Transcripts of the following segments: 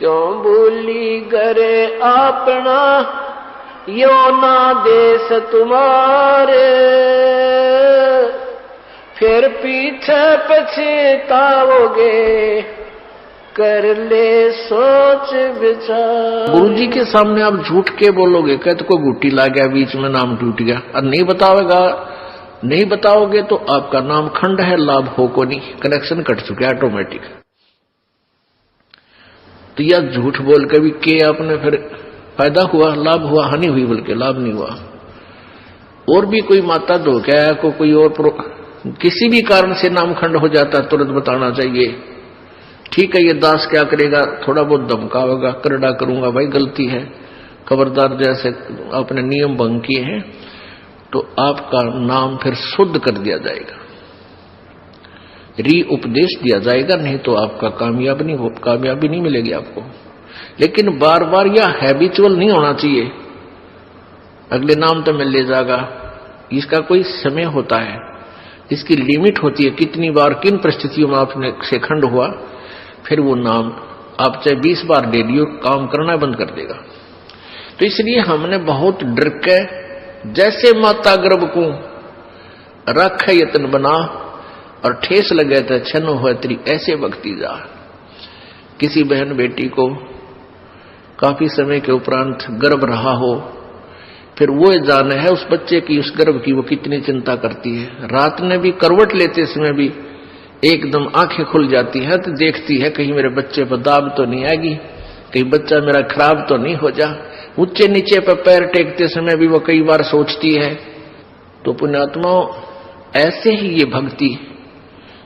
क्यों भूली घरे अपना यो ना देश तुम्हारे, फिर पीछे पछताओगे कर ले सोच विचार। गुरु जी के सामने आप झूठ के बोलोगे, कहते कोई गुट्टी ला गया बीच में नाम टूट गया, और नहीं बताओगे तो आपका नाम खंड है, लाभ हो को नहीं, कनेक्शन कट चुके ऑटोमेटिक। तो यह झूठ बोल के भी के आपने फिर फायदा हुआ, लाभ हुआ, हानि हुई, बल्कि लाभ नहीं हुआ। और भी कोई माता धोखा को कोई और किसी भी कारण से नाम खंड हो जाता है, तुरंत बताना चाहिए। ठीक है, ये दास क्या करेगा, थोड़ा बहुत धमका होगा, करड़ा करूंगा, भाई गलती है, खबरदार, जैसे आपने नियम भंग किए हैं, तो आपका नाम फिर शुद्ध कर दिया जाएगा, री उपदेश दिया जाएगा, नहीं तो आपका कामयाबी नहीं मिलेगी आपको। लेकिन बार बार यह हैबिचुअल नहीं होना चाहिए, अगले नाम तो मिल ले जाएगा, इसका कोई समय होता है, इसकी लिमिट होती है, कितनी बार किन परिस्थितियों में आपने से खंड हुआ, फिर वो नाम आप चाहे 20 बार ले लियो, काम करना बंद कर देगा। तो इसलिए हमने बहुत डर के, जैसे माता गर्भ को रख यत्न बना और ठेस लगे तो छन हो तेरी ऐसे भक्ति जा। किसी बहन बेटी को काफी समय के उपरांत गर्भ रहा हो, फिर वो जाने है उस बच्चे की, उस गर्भ की वो कितनी चिंता करती है। रात में भी करवट लेते समय भी एकदम आंखें खुल जाती है तो देखती है कहीं मेरे बच्चे पर दाब तो नहीं आएगी, कहीं बच्चा मेरा खराब तो नहीं हो जा। ऊंचे नीचे पर पैर टेकते समय भी वो कई बार सोचती है। तो पुण्यात्माओं, ऐसे ही ये भक्ति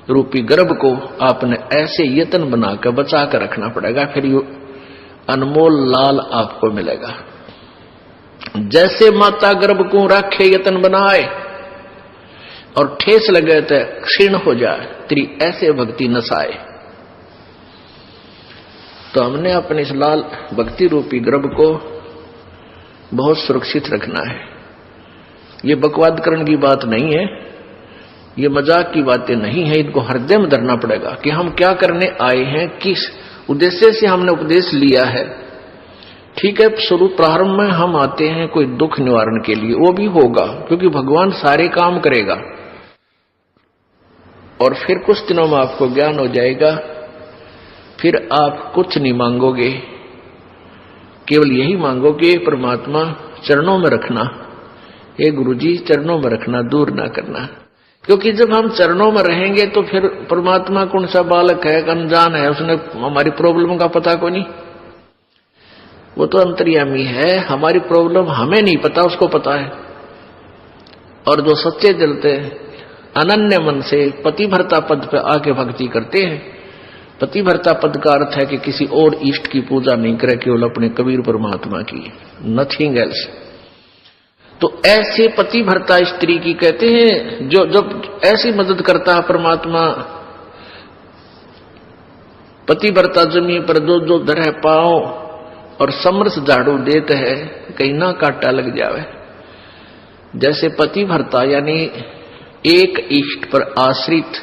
रूपी गर्भ को आपने ऐसे यत्न बनाकर बचा कर रखना पड़ेगा, फिर ये अनमोल लाल आपको मिलेगा। जैसे माता गर्भ को रखे यत्न बनाए और ठेस लगे तो क्षीण हो जाए, तेरी ऐसे भक्ति नसाए। तो हमने अपने इस लाल भक्ति रूपी गर्भ को बहुत सुरक्षित रखना है। ये बकवादकरण की बात नहीं है, ये मजाक की बातें नहीं है, इनको हृदय में धरना पड़ेगा कि हम क्या करने आए हैं, किस उद्देश्य से हमने उपदेश लिया है। ठीक है, शुरू प्रारंभ में हम आते हैं कोई दुख निवारण के लिए, वो भी होगा क्योंकि भगवान सारे काम करेगा, और फिर कुछ दिनों में आपको ज्ञान हो जाएगा, फिर आप कुछ नहीं मांगोगे, केवल यही मांगोगे परमात्मा चरणों में रखना, हे गुरुजी चरणों में रखना, दूर ना करना। क्योंकि जब हम चरणों में रहेंगे तो फिर परमात्मा कौन सा बालक है, अनजान है, उसने हमारी प्रॉब्लम का पता को नहीं, वो तो अंतर्यामी है, हमारी प्रॉब्लम हमें नहीं पता, उसको पता है। और जो सच्चे जलते अनन्य मन से पतिभर्ता पद पे आके भक्ति करते हैं, पतिभर्ता पद का अर्थ है कि किसी और इष्ट की पूजा नहीं करे, केवल अपने कबीर परमात्मा की, नथिंग एल्स। तो ऐसे पतिभर्ता स्त्री की कहते हैं, जो जब ऐसी मदद करता है परमात्मा, पतिभर्ता जमीन पर जो धरे पाओ और समरस झाड़ू देते हैं, कहीं ना काटा लग जावे। जैसे पतिभर्ता यानी एक इष्ट पर आश्रित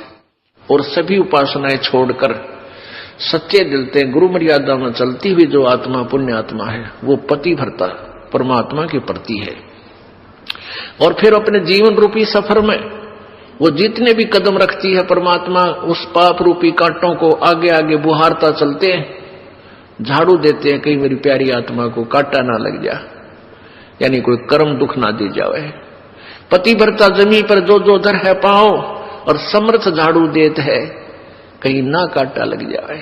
और सभी उपासनाएं छोड़कर सच्चे दिल से गुरु मर्यादा में चलती हुई जो आत्मा पुण्य आत्मा है, वो पतिभर्ता परमात्मा के प्रति है। और फिर अपने जीवन रूपी सफर में वो जितने भी कदम रखती है परमात्मा, उस पाप रूपी कांटों को आगे आगे बुहारता चलते हैं, झाड़ू देते हैं, कहीं मेरी प्यारी आत्मा को कांटा ना लग जा, यानी कोई कर्म दुख ना दे जावे। पतिभर्ता जमीन पर जो दर है पाओ और समर्थ झाड़ू देते है, कहीं ना काटा लग जाए।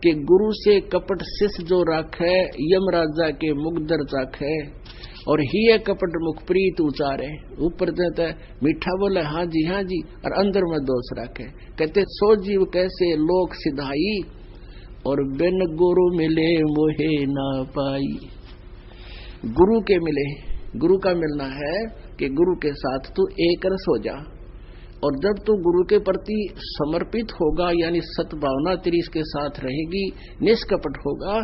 कि गुरु से कपट शिष्य जो राखे, यम राजा के मुगदर चाखे, और ही है कपट मुख प्रीत उचारे। ऊपर देता है मीठा बोले हाँ जी, और अंदर में दोष रखे। कहते सो जीव कैसे लोक सिधाई, और बिन गुरु मिले मोहे ना पाई। गुरु के मिले, गुरु का मिलना है कि गुरु के साथ तू एक रस हो जा, और जब तू गुरु के प्रति समर्पित होगा, यानी सद्भावना तेरी इसके साथ रहेगी, निष्कपट होगा,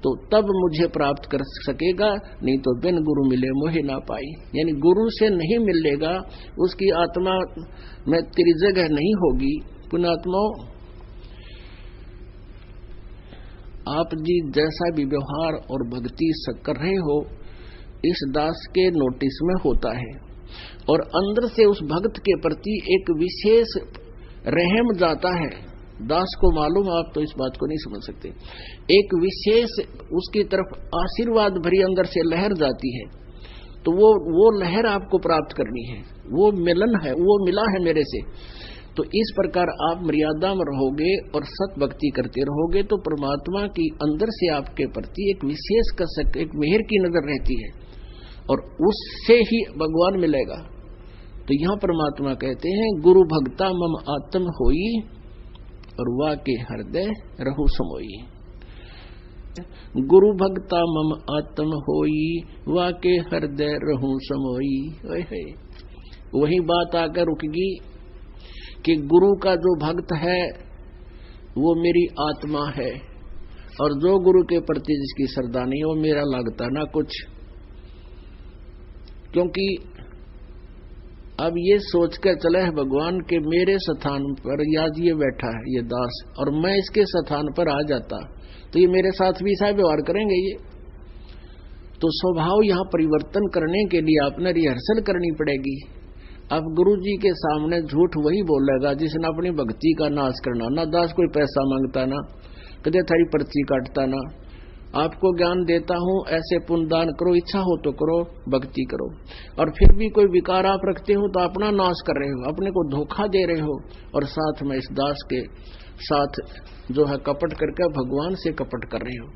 तो तब मुझे प्राप्त कर सकेगा, नहीं तो बिन गुरु मिले मोहे ना पाई। यानी गुरु से नहीं मिलेगा, उसकी आत्मा में तेरी जगह नहीं होगी। पुण्यात्माओं, आप जी जैसा भी व्यवहार और भक्ति कर रहे हो इस दास के नोटिस में होता है, और अंदर से उस भक्त के प्रति एक विशेष रहम जाता है। दास को मालूम, आप तो इस बात को नहीं समझ सकते, एक विशेष उसकी तरफ आशीर्वाद भरी अंदर से लहर जाती है। तो वो लहर आपको प्राप्त करनी है, वो मिलन है, वो मिला है मेरे से। तो इस प्रकार आप मर्यादा में रहोगे और सत भक्ति करते रहोगे तो परमात्मा की अंदर से आपके प्रति एक विशेष कसक, एक मेहर की नजर रहती है, और उससे ही भगवान मिलेगा। तो यहां परमात्मा कहते हैं गुरु भक्ता मम आत्म होई और वा के हृदय रहु समोई। गुरु भक्ता मम आत्म होई वा के हृदय रहु समोई। वही बात आकर रुकेगी कि गुरु का जो भक्त है वो मेरी आत्मा है, और जो गुरु के प्रति जिसकी श्रद्धा नहीं वो मेरा लगता ना कुछ। क्योंकि अब ये सोच कर चला है भगवान के मेरे स्थान पर आज ये बैठा है ये दास, और मैं इसके स्थान पर आ जाता तो ये मेरे साथ भी ऐसा व्यवहार करेंगे। ये तो स्वभाव यहाँ परिवर्तन करने के लिए आपने रिहर्सल करनी पड़ेगी। अब गुरु जी के सामने झूठ वही बोलेगा जिसने अपनी भक्ति का नाश करना। ना दास कोई पैसा मांगता, ना कदे थारी पर्ची काटता, ना आपको ज्ञान देता हूं ऐसे पुण्य दान करो, इच्छा हो तो करो, भक्ति करो। और फिर भी कोई विकार आप रखते हो तो अपना नाश कर रहे हो, अपने को धोखा दे रहे हो, और साथ में इस दास के साथ जो है कपट करके भगवान से कपट कर रहे हो।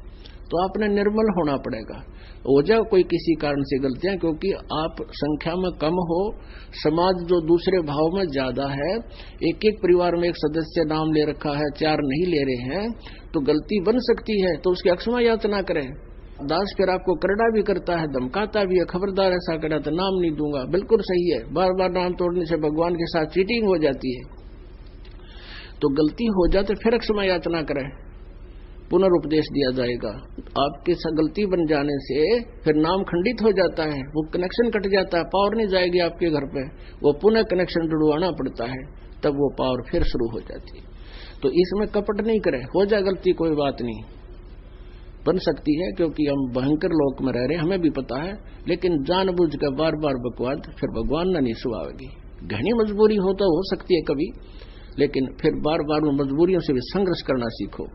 तो आपने निर्मल होना पड़ेगा। हो जाओ कोई किसी कारण से गलतियां, क्योंकि आप संख्या में कम हो, समाज जो दूसरे भाव में ज्यादा है, एक एक परिवार में एक सदस्य नाम ले रखा है, 4 नहीं ले रहे हैं, तो गलती बन सकती है। तो उसकी अक्षमा याचना करें। दास फिर आपको करड़ा भी करता है, धमकाता भी है, खबरदार ऐसा करा तो नाम नहीं दूंगा। बिल्कुल सही है, बार बार नाम तोड़ने से भगवान के साथ चीटिंग हो जाती है। तो गलती हो जाए तो फिर क्षमा याचना करें, पुनरुपदेश दिया जाएगा। आपकी गलती बन जाने से फिर नाम खंडित हो जाता है, वो कनेक्शन कट जाता है, पावर नहीं जाएगी आपके घर पे, वो पुनः कनेक्शन जुड़वाना पड़ता है, तब वो पावर फिर शुरू हो जाती है। तो इसमें कपट नहीं करें, हो जाए गलती कोई बात नहीं, बन सकती है, क्योंकि हम भयंकर लोक में रह रहे हैं, हमें भी पता है। लेकिन जानबूझ कर बार बार बकवाद फिर भगवान न नहीं सुहावेगी। घनी मजबूरी हो तो हो सकती है कभी, लेकिन फिर बार बार उन मजबूरियों से भी संघर्ष करना सीखो।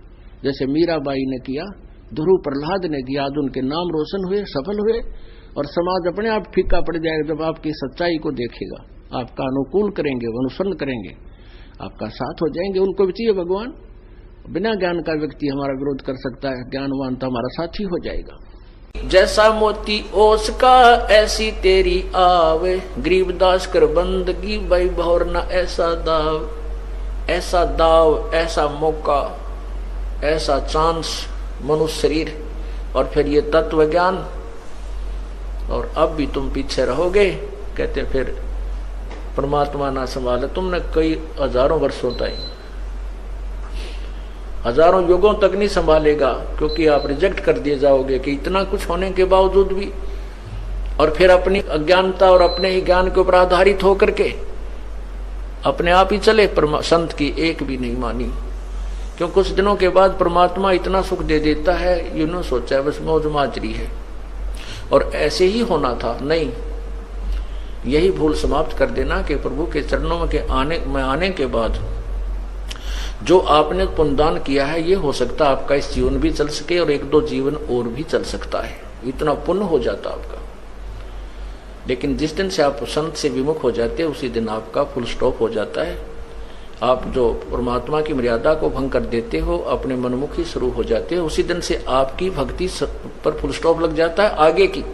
जैसे मीराबाई ने किया, ध्रुव प्रहलाद ने किया, आज उनके नाम रोशन हुए, सफल हुए, और समाज अपने आप फीका पड़ जाएगा जब आपकी सच्चाई को देखेगा, आपका अनुकूल करेंगे, अनुसरण करेंगे, आपका साथ हो जाएंगे। उनको भी चाहिए भगवान। बिना ज्ञान का व्यक्ति हमारा विरोध कर सकता है, ज्ञानवान तो हमारा साथी हो जाएगा। जैसा मोती ओस का ऐसी तेरी आवे, गरीबदास कर बंदगी भाई भौर न ऐसा दाव, ऐसा दाव, ऐसा मौका, ऐसा चांस मनुष्य शरीर, और फिर ये तत्व ज्ञान, और अब भी तुम पीछे रहोगे। कहते फिर परमात्मा ना संभाले तुमने कई हजारों वर्षों तक, हजारों युगों तक नहीं संभालेगा, क्योंकि आप रिजेक्ट कर दिए जाओगे कि इतना कुछ होने के बावजूद भी, और फिर अपनी अज्ञानता और अपने ही ज्ञान के ऊपर आधारित होकर के अपने आप ही चले, संत की एक भी नहीं मानी। क्यों कुछ दिनों के बाद परमात्मा इतना सुख दे देता है, यूं सोचा है बस मौज माजरी है, और ऐसे ही होना था। नहीं, यही भूल समाप्त कर देना कि प्रभु के चरणों में आने के बाद जो आपने पुण्यदान किया है, ये हो सकता है आपका इस जीवन भी चल सके और 1-2 जीवन और भी चल सकता है, इतना पुण्य हो जाता आपका। लेकिन जिस दिन से आप संत से विमुख हो जाते हैं उसी दिन आपका फुल स्टॉप हो जाता है। आप जो परमात्मा की मर्यादा को भंग कर देते हो, अपने मनमुखी शुरू हो जाते हो, उसी दिन से आपकी भक्ति पर फुल स्टॉप लग जाता है आगे की।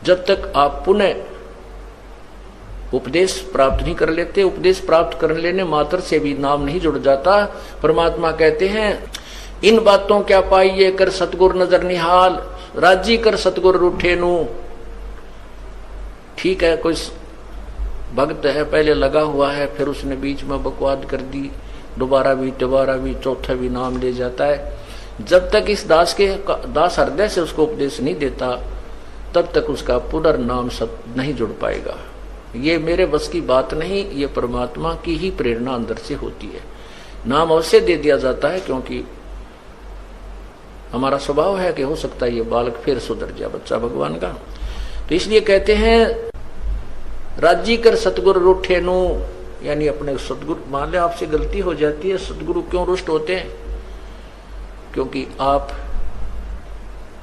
जब तक आप पुनः उपदेश प्राप्त नहीं कर लेते, उपदेश प्राप्त कर लेने मात्र से भी नाम नहीं जुड़ जाता। परमात्मा कहते हैं इन बातों क्या पाइए कर सतगुर नजर निहाल, राजी कर सतगुर रूठे नू। ठीक है, कोई भक्त है, पहले लगा हुआ है, फिर उसने बीच में बकवाद कर दी, दोबारा भी चौथा भी नाम ले जाता है। जब तक इस दास हृदय से उसको उपदेश नहीं देता, तब तक उसका पुनर्नाम नहीं जुड़ पाएगा। ये मेरे बस की बात नहीं, ये परमात्मा की ही प्रेरणा अंदर से होती है। नाम अवश्य दे दिया जाता है, क्योंकि हमारा स्वभाव है कि हो सकता है ये बालक फिर सुधर जाए, बच्चा भगवान का। तो इसलिए कहते हैं राजी कर सतगुरु रूठे नु, यानी अपने सतगुरु, मान ले आपसे गलती हो जाती है, सतगुरु क्यों रुष्ट होते हैं? क्योंकि आप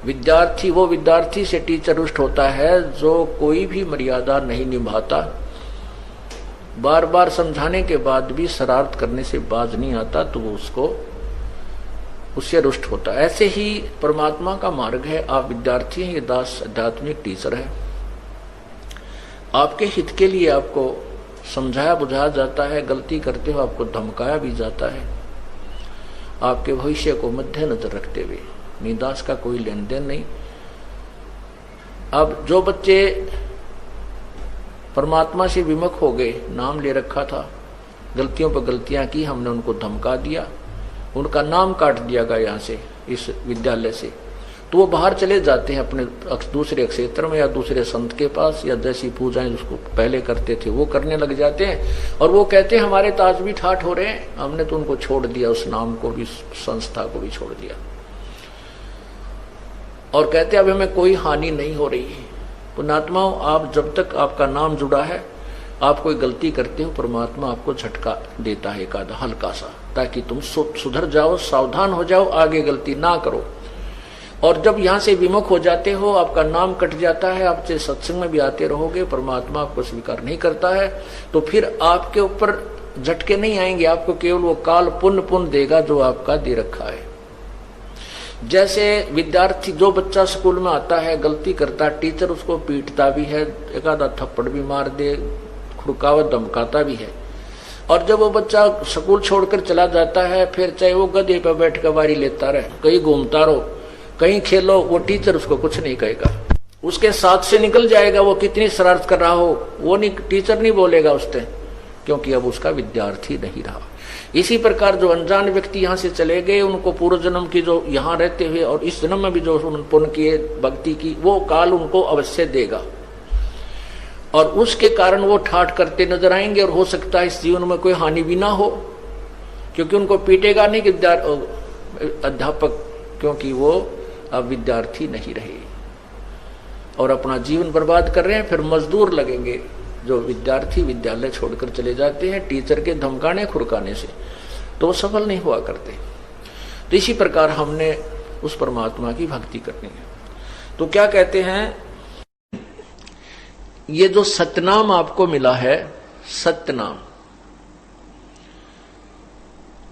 विद्यार्थी, वो विद्यार्थी से टीचर रुष्ट होता है जो कोई भी मर्यादा नहीं निभाता, बार बार समझाने के बाद भी शरारत करने से बाज नहीं आता, तो वो उससे रुष्ट होता है। ऐसे ही परमात्मा का मार्ग है, आप विद्यार्थी हैं, ये दास आध्यात्मिक टीचर है। आपके हित के लिए आपको समझाया बुझाया जाता है, गलती करते हो आपको धमकाया भी जाता है, आपके भविष्य को मद्देनजर रखते हुए। निदास का कोई लेन देन नहीं। अब जो बच्चे परमात्मा से विमुख हो गए, नाम ले रखा था, गलतियों पर गलतियां की, हमने उनको धमका दिया, उनका नाम काट दिया गया यहाँ से, इस विद्यालय से, तो वो बाहर चले जाते हैं अपने दूसरे क्षेत्र में या दूसरे संत के पास, या जैसी पूजाएं उसको पहले करते थे वो करने लग जाते हैं। और वो कहते हैं हमारे ताज भी ठाठ हो रहे हैं, हमने तो उनको छोड़ दिया, उस नाम को भी, संस्था को भी छोड़ दिया, और कहते अब हमें कोई हानि नहीं हो रही है। पुण्यात्माओं, आप जब तक आपका नाम जुड़ा है, आप कोई गलती करते हो, परमात्मा आपको झटका देता है एक आधा हल्का सा, ताकि तुम सुधर जाओ, सावधान हो जाओ, आगे गलती ना करो। और जब यहां से विमुख हो जाते हो, आपका नाम कट जाता है, आप चाहे सत्संग में भी आते रहोगे, परमात्मा आपको स्वीकार नहीं करता है, तो फिर आपके ऊपर झटके नहीं आएंगे, आपको केवल वो काल पुण्य देगा जो आपका दे रखा है। जैसे विद्यार्थी, जो बच्चा स्कूल में आता है, गलती करता, टीचर उसको पीटता भी है, एक आधा थप्पड़ भी मार दे, खुड़कावत धमकाता भी है, और जब वो बच्चा स्कूल छोड़कर चला जाता है, फिर चाहे वो गधे पर बैठ कर बारी लेता रहे, कहीं घूमता रहो, कहीं खेलो, वो टीचर उसको कुछ नहीं कहेगा, उसके साथ से निकल जाएगा, वो कितनी शरारत कर रहा हो वो नहीं, टीचर नहीं बोलेगा उससे, क्योंकि अब उसका विद्यार्थी नहीं रहा। इसी प्रकार जो अनजान व्यक्ति यहाँ से चले गए, उनको पूर्व जन्म की जो यहाँ रहते हुए और इस जन्म में भी जो पुण्य किए, भक्ति की, वो काल उनको अवश्य देगा, और उसके कारण वो ठाठ करते नजर आएंगे, और हो सकता है इस जीवन में कोई हानि भी ना हो, क्योंकि उनको पीटेगा नहीं कि अध्यापक, क्योंकि वो अब विद्यार्थी नहीं रहे और अपना जीवन बर्बाद कर रहे हैं। फिर मजदूर लगेंगे जो विद्यार्थी विद्यालय छोड़कर चले जाते हैं टीचर के धमकाने खुरकाने से, तो वो सफल नहीं हुआ करते। तो इसी प्रकार हमने उस परमात्मा की भक्ति करनी है। तो क्या कहते हैं, ये जो सतनाम आपको मिला है, सतनाम,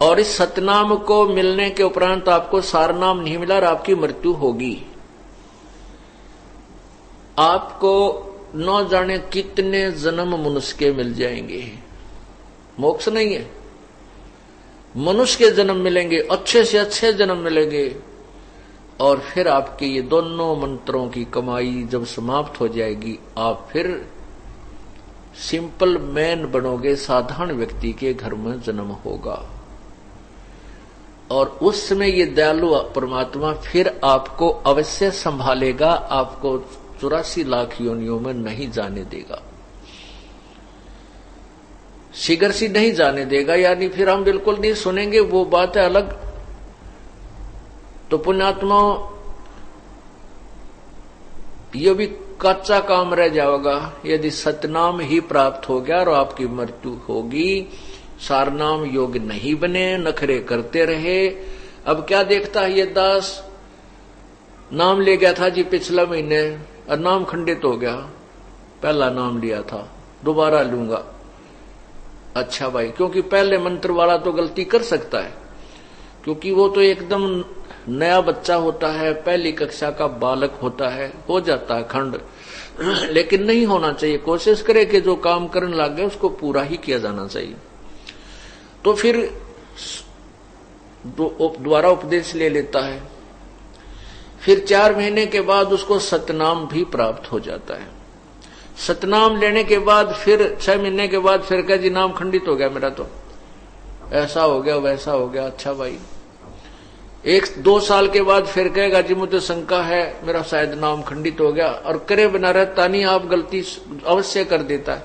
और इस सतनाम को मिलने के उपरांत आपको सारनाम नहीं मिला और आपकी मृत्यु होगी। आपको न जाने कितने जन्म मनुष्य के मिल जाएंगे, मोक्ष नहीं है, मनुष्य के जन्म मिलेंगे, अच्छे से अच्छे जन्म मिलेंगे, और फिर आपके ये दोनों मंत्रों की कमाई जब समाप्त हो जाएगी, आप फिर सिंपल मैन बनोगे, साधारण व्यक्ति के घर में जन्म होगा, और उस समय ये दयालु परमात्मा फिर आपको अवश्य संभालेगा, आपको 84 लाख योनियों में नहीं जाने देगा, शीघ्र सी नहीं जाने देगा, यानी फिर हम बिल्कुल नहीं सुनेंगे, वो बात है अलग। तो पुण्यात्मा, ये भी कच्चा काम रह जाएगा यदि सतनाम ही प्राप्त हो गया और आपकी मृत्यु होगी, सारनाम योग्य नहीं बने, नखरे करते रहे। अब क्या देखता है ये दास, नाम ले गया था जी पिछला महीने और नाम खंडित हो गया, पहला नाम लिया था दोबारा लूंगा। अच्छा भाई, क्योंकि पहले मंत्र वाला तो गलती कर सकता है, क्योंकि वो तो एकदम नया बच्चा होता है, पहली कक्षा का बालक होता है, हो जाता है खंड, लेकिन नहीं होना चाहिए। कोशिश करे कि जो काम करने लग गए उसको पूरा ही किया जाना चाहिए। तो फिर दोबारा उपदेश ले लेता है, फिर 4 महीने के बाद उसको सतनाम भी प्राप्त हो जाता है। सतनाम लेने के बाद फिर 6 महीने के बाद फिर कह जी नाम खंडित हो गया मेरा, तो ऐसा हो गया वैसा हो गया। अच्छा भाई, 1-2 साल के बाद फिर कहेगा जी मुझे शंका है, मेरा शायद नाम खंडित हो गया, और करे बिना रहता नहीं, आप गलती अवश्य कर देता है।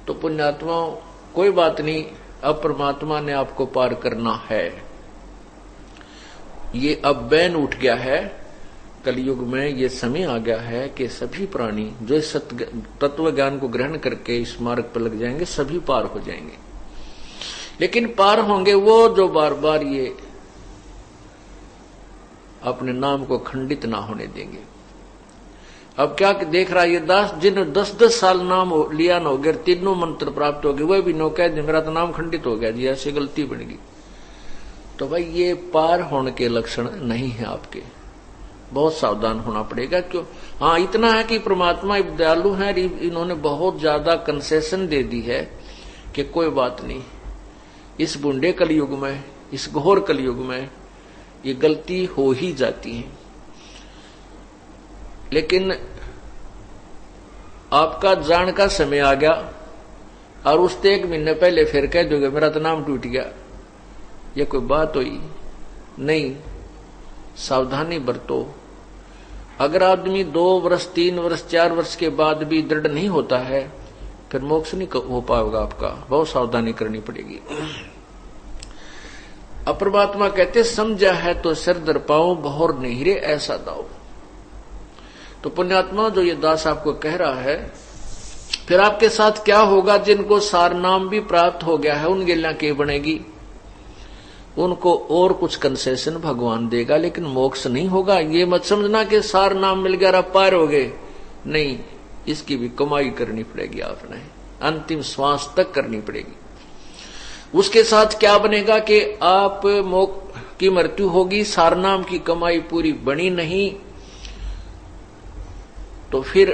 तो पुण्यात्मा, कोई बात नहीं, अब परमात्मा ने आपको पार करना है। ये अब बैन उठ गया है कलयुग में। ये समय आ गया है कि सभी प्राणी जो इस तत्व ज्ञान को ग्रहण करके इस मार्ग पर लग जाएंगे सभी पार हो जाएंगे। लेकिन पार होंगे वो जो बार बार ये अपने नाम को खंडित ना होने देंगे। अब क्या देख रहा है ये दास जिन 10-10 साल नाम लिया न हो गया, तीनों मंत्र प्राप्त हो गए, वह भी नो कह मेरा तो नाम खंडित हो गया जी, ऐसी गलती बन गई। तो भाई ये पार होने के लक्षण नहीं है आपके, बहुत सावधान होना पड़ेगा। क्यों? हाँ इतना है कि परमात्मा दयालु है, इन्होंने बहुत ज्यादा कंसेशन दे दी है कि कोई बात नहीं, इस बूढ़े कलयुग में, इस घोर कलयुग में ये गलती हो ही जाती है। लेकिन आपका जान का समय आ गया और उससे 1 महीने पहले फिर कह दोगे मेरा तो नाम टूट गया, ये कोई बात हुई नहीं। सावधानी बरतो। अगर आदमी 2 वर्ष 3 वर्ष 4 वर्ष के बाद भी दृढ़ नहीं होता है फिर मोक्ष नहीं हो पाएगा आपका, बहुत सावधानी करनी पड़ेगी। अब परमात्मा कहते समझा है तो सिर दर पाओ, बहुर नहीं रे ऐसा दाओ। तो पुण्यात्मा जो ये दास आपको कह रहा है, फिर आपके साथ क्या होगा? जिनको सार नाम भी प्राप्त हो गया है उन गिल्ला के बनेगी, उनको और कुछ कंसेशन भगवान देगा, लेकिन मोक्ष नहीं होगा। ये मत समझना कि सार नाम मिल गया आप पार हो गए, नहीं, इसकी भी कमाई करनी पड़ेगी, आपने अंतिम श्वास तक करनी पड़ेगी। उसके साथ क्या बनेगा कि आप मोक्ष की मृत्यु होगी, सार नाम की कमाई पूरी बनी नहीं तो फिर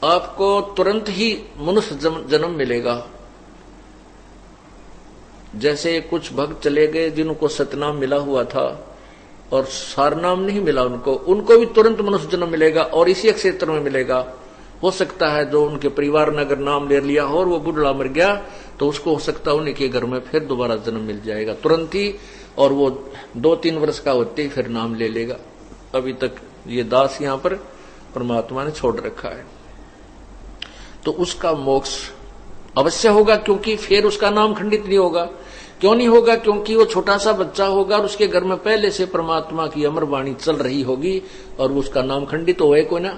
आपको तुरंत ही मनुष्य जन्म मिलेगा। जैसे कुछ भक्त चले गए जिनको सतनाम मिला हुआ था और सारनाम नहीं मिला उनको भी तुरंत मनुष्य जन्म मिलेगा और इसी क्षेत्र में मिलेगा। हो सकता है जो उनके परिवार ने अगर नाम ले लिया हो और वो बुढ़ा मर गया तो उसको हो सकता है उन्हीं के घर में फिर दोबारा जन्म मिल जाएगा तुरंत ही, और वो 2-3 वर्ष का होते ही फिर नाम ले लेगा। अभी तक ये दास यहां पर परमात्मा ने छोड़ रखा है, तो उसका मोक्ष अवश्य होगा, क्योंकि फिर उसका नाम खंडित नहीं होगा। क्यों नहीं होगा? क्योंकि वो छोटा सा बच्चा होगा और उसके घर में पहले से परमात्मा की अमर वाणी चल रही होगी और उसका नाम खंडित होगा कोई ना।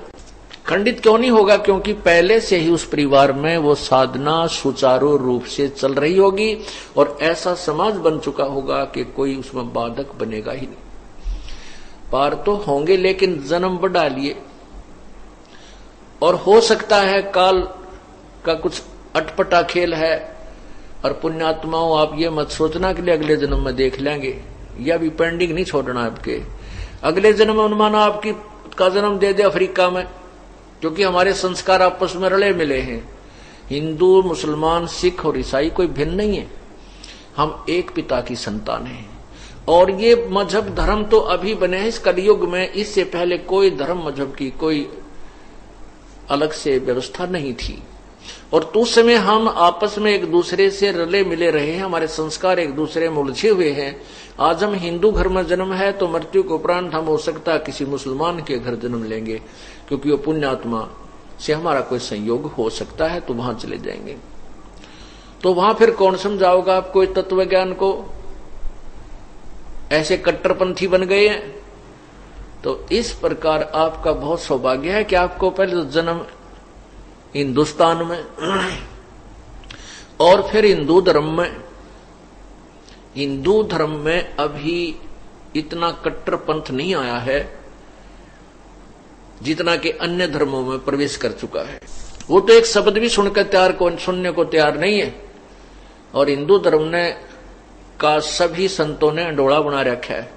खंडित क्यों नहीं होगा? क्योंकि पहले से ही उस परिवार में वो साधना सुचारू रूप से चल रही होगी और ऐसा समाज बन चुका होगा कि कोई उसमें बाधक बनेगा ही नहीं। पार तो होंगे लेकिन जन्म बढ़ा लिए, और हो सकता है काल का कुछ अटपटा खेल है। और पुण्यात्माओं आप ये मत सोचना कि अगले जन्म में देख लेंगे, या भी पेंडिंग नहीं छोड़ना आपके। अगले जन्म में माना आपकी का जन्म दे दे अफ्रीका में, क्योंकि हमारे संस्कार आपस में रले मिले हैं। हिंदू मुसलमान सिख और ईसाई कोई भिन्न नहीं है, हम एक पिता की संतान हैं। और ये मजहब धर्म तो अभी बने हैं इस कलयुग में, इससे पहले कोई धर्म मजहब की कोई अलग से व्यवस्था नहीं थी। और तो उस समय हम आपस में एक दूसरे से रले मिले रहे हैं, हमारे संस्कार एक दूसरे में उलझे हुए हैं। आज हम हिंदू घर में जन्म है तो मृत्यु के उपरांत हम हो सकता है किसी मुसलमान के घर जन्म लेंगे, क्योंकि वो पुण्यात्मा से हमारा कोई संयोग हो सकता है, तो वहां चले जाएंगे। तो वहां फिर कौन समझाओगा आपको इस तत्व ज्ञान को? ऐसे कट्टरपंथी बन गए हैं। तो इस प्रकार आपका बहुत सौभाग्य है कि आपको पहले जन्म हिंदुस्तान में और फिर हिंदू धर्म में। हिंदू धर्म में अभी इतना कट्टरपंथ नहीं आया है जितना कि अन्य धर्मों में प्रवेश कर चुका है। वो तो एक शब्द भी सुनकर सुनने को तैयार नहीं है। और हिंदू धर्म ने का सभी संतों ने अंडोला बना रखा है।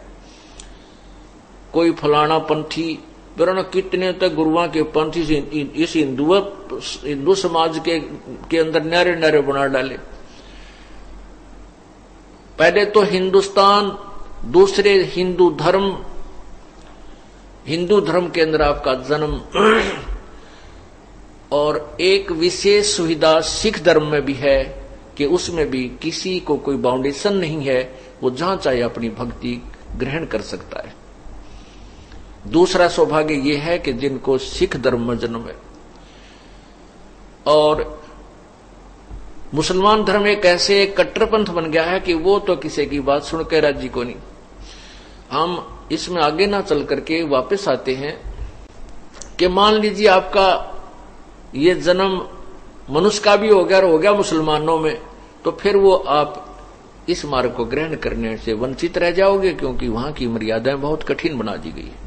कोई फलाना पंथी वरना कितने तक गुरुओं के पंथी इस हिंदू समाज के अंदर न्यारे न्यारे बना डाले। पहले तो हिंदुस्तान, दूसरे हिंदू धर्म के अंदर आपका जन्म, और एक विशेष सुविधा सिख धर्म में भी है कि उसमें भी किसी को कोई बाउंडेशन नहीं है, वो जहां चाहे अपनी भक्ति ग्रहण कर सकता है। दूसरा सौभाग्य यह है कि जिनको सिख धर्म में जन्म है। और मुसलमान धर्म एक ऐसे कट्टरपंथ बन गया है कि वो तो किसी की बात सुनकर राजी को नहीं। हम इसमें आगे ना चल करके वापस आते हैं कि मान लीजिए आपका ये जन्म मनुष्य का भी हो गया और हो गया मुसलमानों में, तो फिर वो आप इस मार्ग को ग्रहण करने से वंचित रह जाओगे, क्योंकि वहां की मर्यादाएं बहुत कठिन बना दी गई है।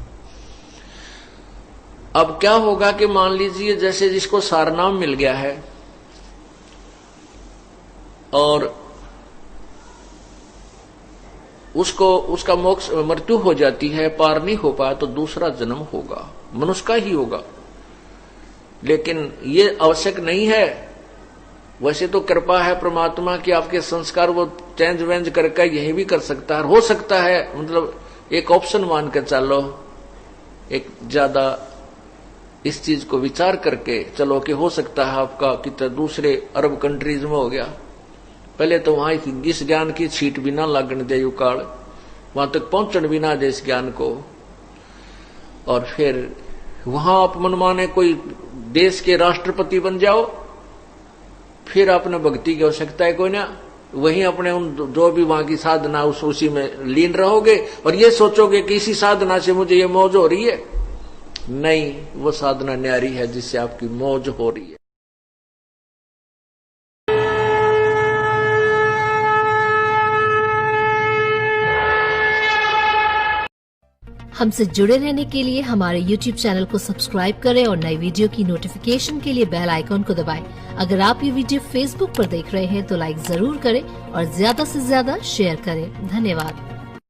अब क्या होगा कि मान लीजिए जैसे जिसको सारनाम मिल गया है और उसका मोक्ष मृत्यु हो जाती है, पार नहीं हो पाया, तो दूसरा जन्म होगा, मनुष्य का ही होगा। लेकिन ये आवश्यक नहीं है। वैसे तो कृपा है परमात्मा की, आपके संस्कार वो चेंज वेंज करके यही भी कर सकता है, हो सकता है, मतलब एक ऑप्शन मान कर चलो, एक ज्यादा इस चीज को विचार करके चलो कि हो सकता है आपका कितना दूसरे अरब कंट्रीज में हो गया। पहले तो वहां इस ज्ञान की छीट भी ना लागण दे, युकाल वहां तक पहुंचण भी ना दे इस ज्ञान को, और फिर वहां आप मनमाने कोई देश के राष्ट्रपति बन जाओ, फिर आपने भक्ति की आवश्यकता है कोई ना, वहीं अपने उन जो भी वहां की साधना उसी में लीन रहोगे और ये सोचोगे कि इसी साधना से मुझे ये मौज हो रही है। नहीं, वो साधना न्यारी है जिससे आपकी मौज हो रही है। हमसे जुड़े रहने के लिए हमारे YouTube चैनल को सब्सक्राइब करें और नई वीडियो की नोटिफिकेशन के लिए बेल आइकॉन को दबाएं। अगर आप ये वीडियो Facebook पर देख रहे हैं तो लाइक जरूर करें और ज्यादा से ज्यादा शेयर करें। धन्यवाद।